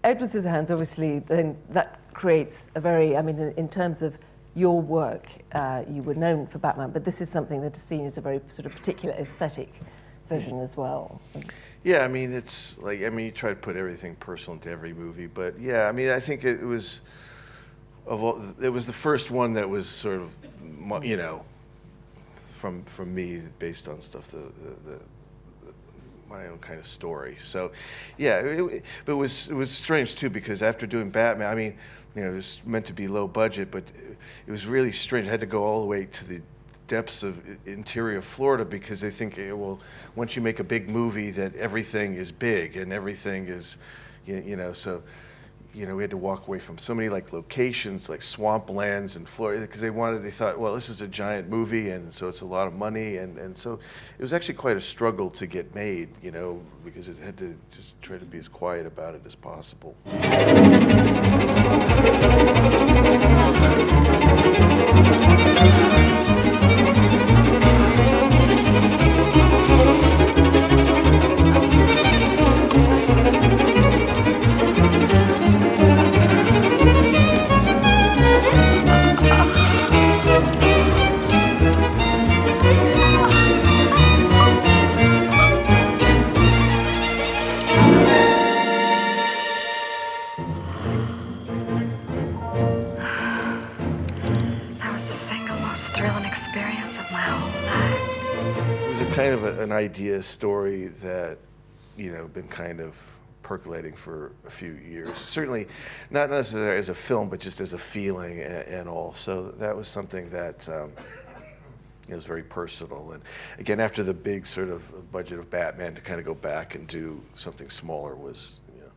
Edward Scissorhands, obviously, then that creates a very, I mean, in terms of your work, you were known for Batman, but this is something that is seen as a very sort of particular aesthetic vision as well. Yeah, I mean, it's like, I mean, you try to put everything personal into every movie, but yeah, I mean, I think it was, it was the first one that was sort of, you know, from me, based on stuff, my own kind of story. So, yeah, but it was strange too, because after doing Batman, I mean, you know, it was meant to be low budget, but it was really strange. I had to go all the way to the depths of interior Florida, because they think, well, once you make a big movie, that everything is big and everything is, you know, so, you know, we had to walk away from so many like locations, like swamplands in Florida, because they thought, well, this is a giant movie, and so it's a lot of money, and so it was actually quite a struggle to get made, you know, because it had to just try to be as quiet about it as possible. Kind of an idea story that, you know, been kind of percolating for a few years. Certainly not necessarily as a film, but just as a feeling and all. So that was something that was very personal. And again, after the big sort of budget of Batman, to kind of go back and do something smaller was, you know.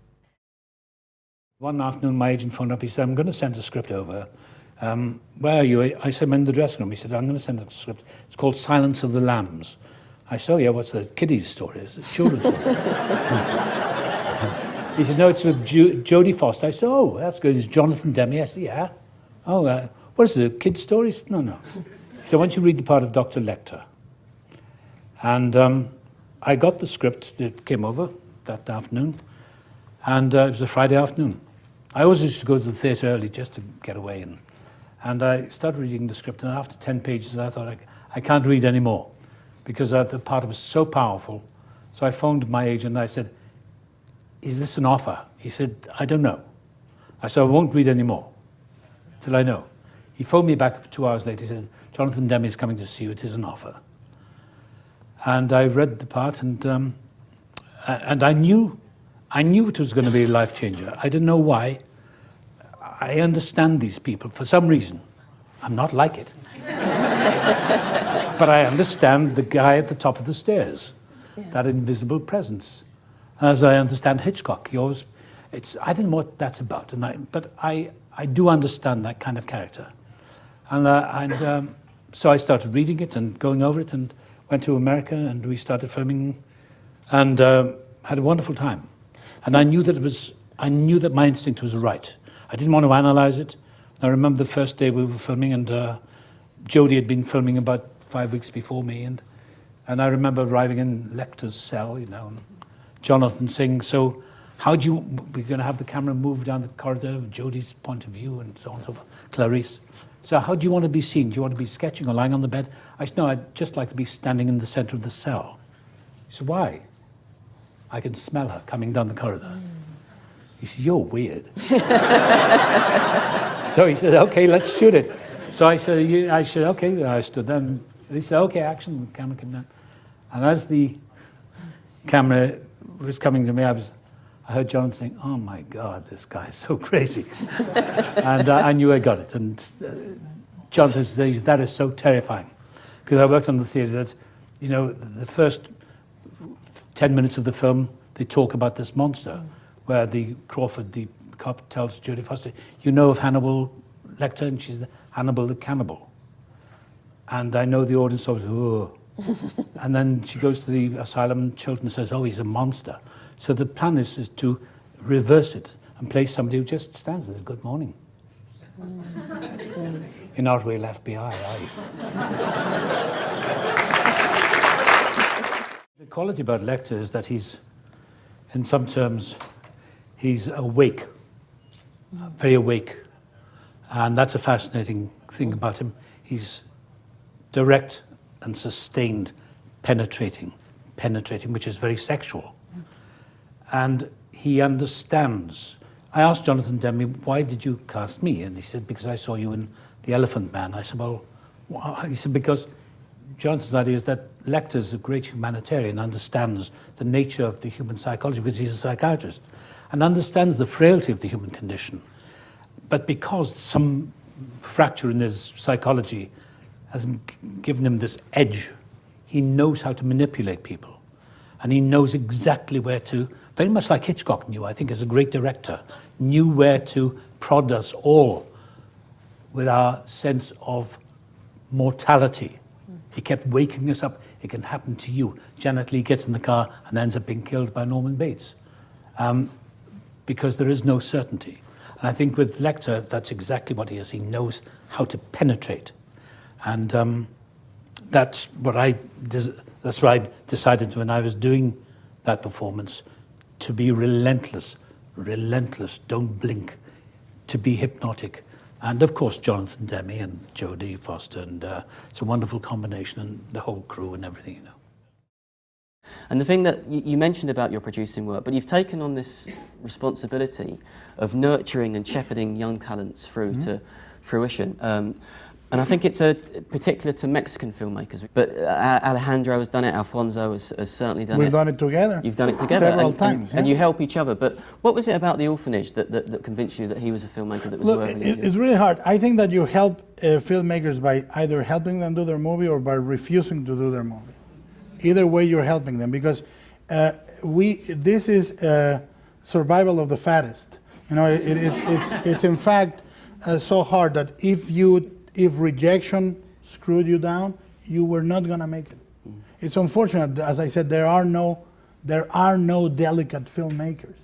One afternoon, my agent phoned up. He said, "I'm going to send a script over. Where are you?" I said, "I'm in the dressing room." He said, "I'm going to send a script. It's called Silence of the Lambs." I said, "Oh, yeah, what's the kiddies' story? It's a children's story." He said, "No, it's with Jodie Foster." I said, "Oh, that's good. It's Jonathan Demme." I said, "Yeah." "Oh, what is it, a kid's story?" He said, "No, no." So why don't you read the part of Dr. Lecter? And I got the script. It came over that afternoon, and it was a Friday afternoon. I always used to go to the theatre early just to get away. And I started reading the script, and after 10 pages, I thought, I can't read anymore, because the part was so powerful. So I phoned my agent and I said, "Is this an offer?" He said, "I don't know." I said, "I won't read anymore till I know." He phoned me back 2 hours later. He said, "Jonathan Demme is coming to see you. It is an offer." And I read the part, and I knew it was going to be a life changer. I didn't know why. I understand these people for some reason. I'm not like it. But I understand the guy at the top of the stairs, that invisible presence. As I understand Hitchcock, I don't know what that's about, but I do understand that kind of character. And so I started reading it and going over it, and went to America, and we started filming, and had a wonderful time. And I knew that my instinct was right. I didn't want to analyze it. I remember the first day we were filming, and Jodie had been filming about 5 weeks before me, and I remember arriving in Lecter's cell, you know, and Jonathan saying, "So we're going to have the camera move down the corridor, Jodie's point of view, and so on and so forth, Clarice. So how do you want to be seen? Do you want to be sketching or lying on the bed?" I said, "No, I'd just like to be standing in the center of the cell." He said, "Why?" "I can smell her coming down the corridor." He said, "You're weird." So he said, "Okay, let's shoot it." So I said, "Okay." I stood there, and he said, "Okay, action." The camera came down. And as the camera was coming to me, I heard Jonathan saying, "Oh my God, this guy is so crazy." And I knew I got it. And Jonathan says, "That is so terrifying." Because I worked on the theatre that, you know, the first 10 minutes of the film, they talk about this monster, where Crawford, the cop, tells Jodie Foster, "You know of Hannibal Lecter?" And she's Hannibal the cannibal. And I know the audience always, "Oh." And then she goes to the asylum, and Chilton says, "Oh, he's a monster." So the plan is to reverse it and play somebody who just stands there, "Good morning." You're not real FBI, are you? The quality about Lecter is that he's, in some terms, He's awake, very awake. And that's a fascinating thing about him. He's direct and sustained, penetrating, which is very sexual. And he understands. I asked Jonathan Demme, why did you cast me? And he said, because I saw you in The Elephant Man. I said, well, why? He said, because Jonathan's idea is that Lecter's a great humanitarian, understands the nature of the human psychology because he's a psychiatrist, and understands the frailty of the human condition. But because some fracture in his psychology has given him this edge, he knows how to manipulate people. And he knows exactly where to, very much like Hitchcock knew, I think, as a great director, knew where to prod us all with our sense of mortality. He kept waking us up. It can happen to you. Janet Leigh gets in the car and ends up being killed by Norman Bates. Because there is no certainty. And I think with Lecter, that's exactly what he is. He knows how to penetrate. And that's what I decided when I was doing that performance, to be relentless, don't blink, to be hypnotic. And of course, Jonathan Demme and Jodie Foster, and it's a wonderful combination, and the whole crew and everything, you know. And the thing that you mentioned about your producing work, but you've taken on this responsibility of nurturing and shepherding young talents through to fruition. And I think it's particular to Mexican filmmakers. But Alejandro has done it, Alfonso has certainly done it. We've done it together. You've done it together. Several times, and you help each other. But what was it about The Orphanage that convinced you that he was a filmmaker that was worthy of you? It's really hard. I think that you help filmmakers by either helping them do their movie or by refusing to do their movie. Either way, you're helping them, because this is survival of the fattest. You know, it's in fact so hard that if rejection screwed you down, you were not going to make it. It's unfortunate. As I said, there are no delicate filmmakers.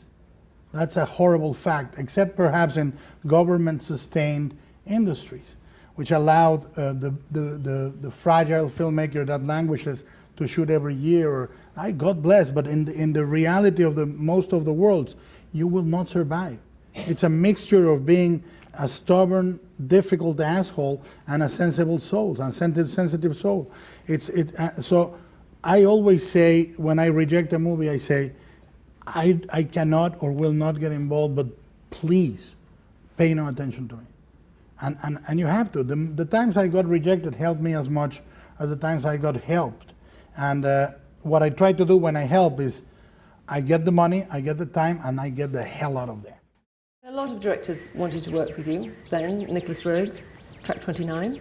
That's a horrible fact, except perhaps in government-sustained industries, which allowed the fragile filmmaker that languishes to shoot every year. Or God bless, but in the reality of most of the worlds, you will not survive. It's a mixture of being a stubborn, difficult asshole and a sensible soul, a sensitive soul. So I always say, when I reject a movie, I say, I cannot or will not get involved, but please pay no attention to me. And you have to. The times I got rejected helped me as much as the times I got helped. And what I try to do when I help is I get the money, I get the time, and I get the hell out of there. A lot of directors wanted to work with you then. Nicholas Roeg, Track 29,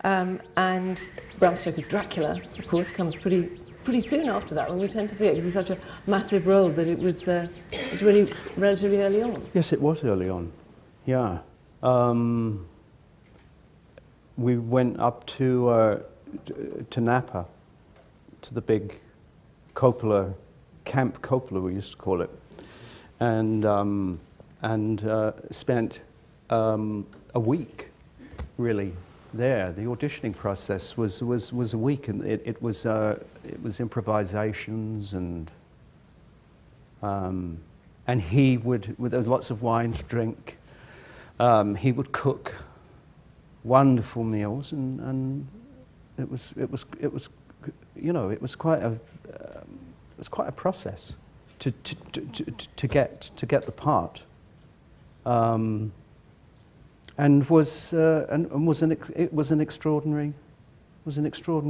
and Bram Stoker's Dracula, of course, comes pretty soon after that, when we tend to forget, because it's such a massive role that it was really relatively early on. Yes, it was early on. Yeah, we went up to Napa, to the big Camp Coppola, we used to call it, and spent a week, really, there. The auditioning process was a week, and it was improvisations, and he would, there was lots of wine to drink. He would cook wonderful meals, and it was you know, it was quite a process to get the part. And it was an extraordinary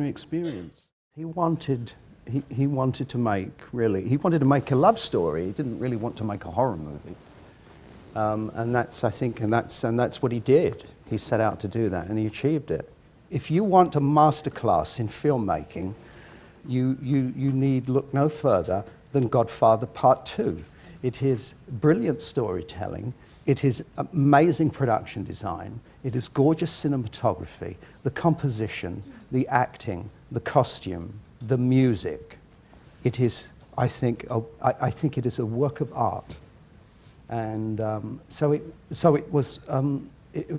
experience. He wanted to make a love story. He didn't really want to make a horror movie. And that's what he did. He set out to do that, and he achieved it. If you want a masterclass in filmmaking, you need look no further than Godfather Part 2. It is brilliant storytelling. It is amazing production design. It is gorgeous cinematography, the composition, the acting, the costume, the music. It is, I think it is a work of art. And so it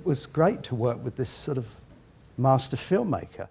was great to work with this sort of master filmmaker.